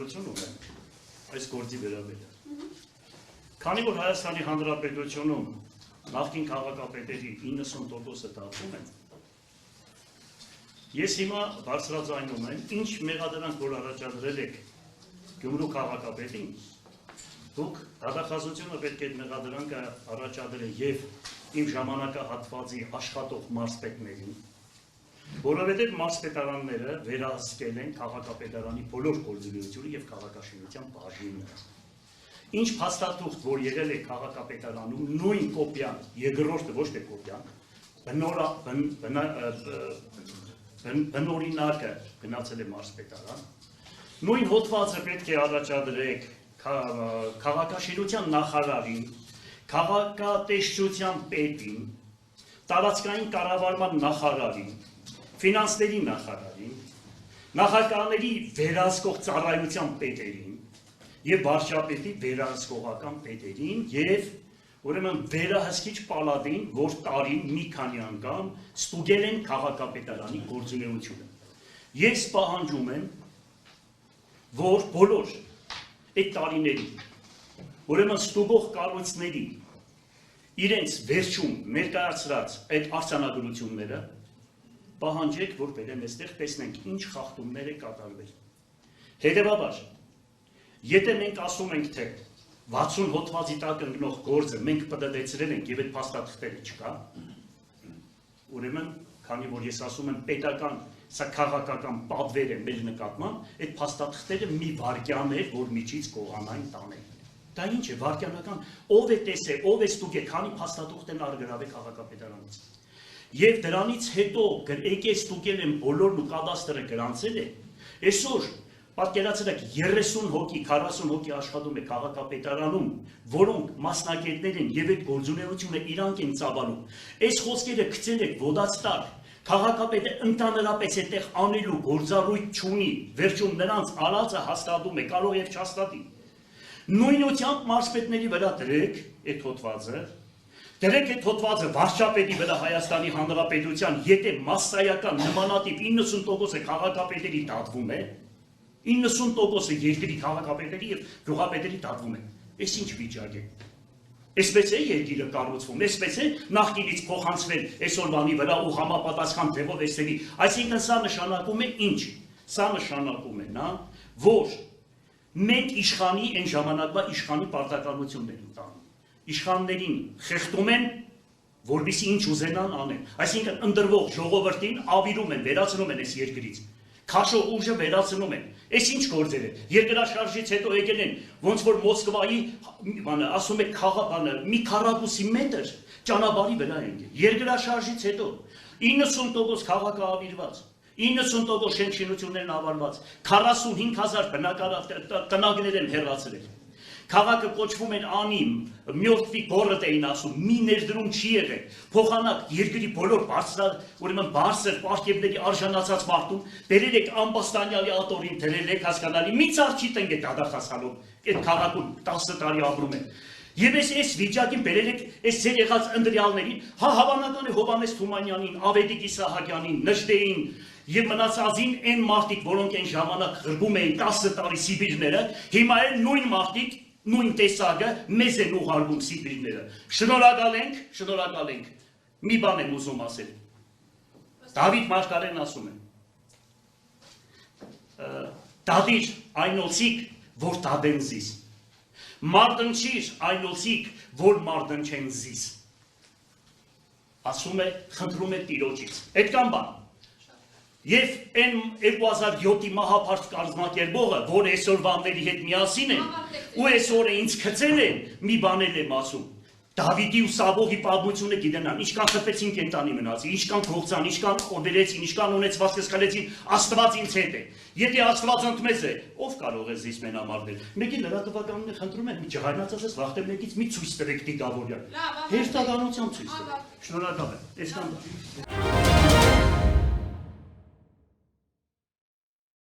հայտարարություն ունեմ այս գործի վերաբերյալ։ Քանի որ Հայաստանի Հանրապետությունում նախկին քաղաքապետերի 90%-ը դատվում են, ես հիմա բարձրաձայնում եմ, ինչ մեղադրանք որ առաջադրել եք Գյումրու քաղաքապետին, դուք դատախազությունը պետք է մեղադրանքը առաջադրել եւ իմ ժամանակահատվածի աշխատող մարզպետներին, որովհետև մարզպետարանները վերահսկել են քաղաքապետարանի բոլոր գործունեությունը եւ քաղաքաշինության բաժինները։ Ինչ փաստաթուղթ, որ եղել է քաղաքապետարանում, նույն կոպիան, երկրորդը ոչ թե կոպիան, բնօրինակը գնացել է մարզպետարան, նույն հոդվածը պետք է առաջադրեք քաղաքաշինության նախարարին, քաղաքատեսչության պետին, տարածքային կառավարման նախարարին, ֆինանսների նախարարին, նախագահների վերահսկող ծառայության պետերին եւ վարչապետի վերահսկողական պետերին եւ ուրեմն վերահսկիչ պալատին, որ տարին մի քանի անգամ ստուգել են քաղաքապետարանի գործունեությունը։ Ես պահանջում եմ, որ բոլոր այդ տարիների ուրեմն ստուգող կառույցների իրենց վերջում ներկայացրած այդ արձանագրությունները պահանջեք, որ բերեն այստեղ տեսնենք ինչ խախտումներ է կատարվել։ Հետևաբար, եթե մենք ասում ենք, թե 60 հոդվածի տակ ընկնող գործը մենք պտտեցրել ենք եւ այդ փաստաթղթերը չկա, ուրեմն, քանի որ ես ասում եմ պետական, սա քաղաքական պատվեր է մեր նկատմամբ, այդ փաստաթղթերը մի վարկյան էր, որ միջից կողանային տանել։ Դա ինչ է, վարկյանական, ով է տեսել, ով է ստուգել, քանի փաստաթուղթ են արգրավել քաղաքապետարանից։ Եվ դրանից հետո եկել ստուգել են բոլորն ու կադաստրը գրանցել է, այսօր պատկերացրեք 30 հոգի, 40 հոգի աշխատում է քաղաքապետարանում, որոնք մասնագետներ են եւ այդ գործունեությունը իրանք են ծավալում։ Այս խոսքերը գցել եք ոդացտար, քաղաքապետը ընդհանրապես այդտեղ անելու գործառույթ չունի, վերջում նրանց արածը հաստատում է, կարող եւ չհաստատի։ Նույնությամբ մարզպետների վրա դրեք այդ հոդվածը, դրեք այդ հոդվածը վարչապետի վրա Հայաստանի Հանրապետության, եթե մասսայական նմանատիպ 90% քաղաքապետերի դատվում է, 90% երկրի քաղաքապետերի եւ գյուղապետերի դատվում են։ Այս ինչ վիճակ է։ Այսպես է երկիրը կառուցվում, այսպես է նախկինից փոխանցվել այսօրվանի վրա ու համապատասխան ձևով էսերի։ Այսինքն սա նշանակում է ինչ։ Սա նշանակում է նա, որ մենք իշխանի այն ժամանակվա իշխանի պարտականություններ են տանում։ Իշխաններին խեղդում են, որպեսզի ինչ ուզենան անեն։ Այսինքն ընդրվող ժողովրդին ավիրում են, վերացնում են այս երկրից։ Քաշող ուժը վերացնում են։ Այս ինչ գործեր է։ Երկրաշարժից հետո եկել են, ոնց որ Մոսկվայի, ասում եք, մի քառակուսի մետր ճանապարհի վրա են։ Երկրաշարժից հետո 90% քաղաքավիրված, 90% շենքշինություններն ավարված, 45,000 տնագներ են հեռացրել։ Քաղաքը կոչվում էր անիմ, մյորթվի գորդ էին ասում, մի ներդրում չի եղել, փոխանակ երկրի բոլոր ուրեմն բարձր պարգևների արժանացած մարդուն, դերել եք ամբաստանյալի ատորին, դերել եք հասկանալի, մի ծառ չի տնկել դադախասալում, այդ քաղաքում 10 տարի ապրում են։ Եվ այս վիճակին բերել եք այս ձեր եղած ընտրյալներին, հավանական է Հովհաննես Թումանյանին, Ավետիք Իսահակյանին, Նժդեին եւ մնացածին այն մարդիկ, որոնք այն ժամանակ ղրբում էին 10 տարի Սիբիրները, հիմա էլ նույն մարդիկ նույն տեսակը մեզ են ուղարկում Սիբիրները։ Շնորհակալ ենք։ Մի բան եմ ուզում ասել։ Դավիթ Մարգարեն ասում է. Դադիր այն օծիկ, որ դադեն զիս։ Մարտնչիր այն օծիկ, որ մարտնչեն զիս։ Ասում է, խնդրում է Տիրոջից։ Այդքան բան։ Եվ այն 2007-ի մահապարտ կազմակերպողը, որ այսօր վանների հետ միասին են, ու այսօր ինձ գցել են, մի բան եմ ասում, Դավիթի ու Սավողի պատմությունը գիտենան, ինչքան խփեցին կենտանի մնացի, ինչքան փողցան, ինչքան օբերեցին, ինչքան ունեցվածքը սխալեցին, Աստված ինձ հետ է։ Եթե Աստված ընդմեզ է, ով կարող է զիս մենամարնել։ Մեկի լրատվականն է խնդրում է, մի ջղայնացած ես վախտեր մեկից մի ցույց տվեք Տիգավորյան։ Հերթականությամբ ցույց տվեք։ Շնորհակալ եմ։ Այսքան։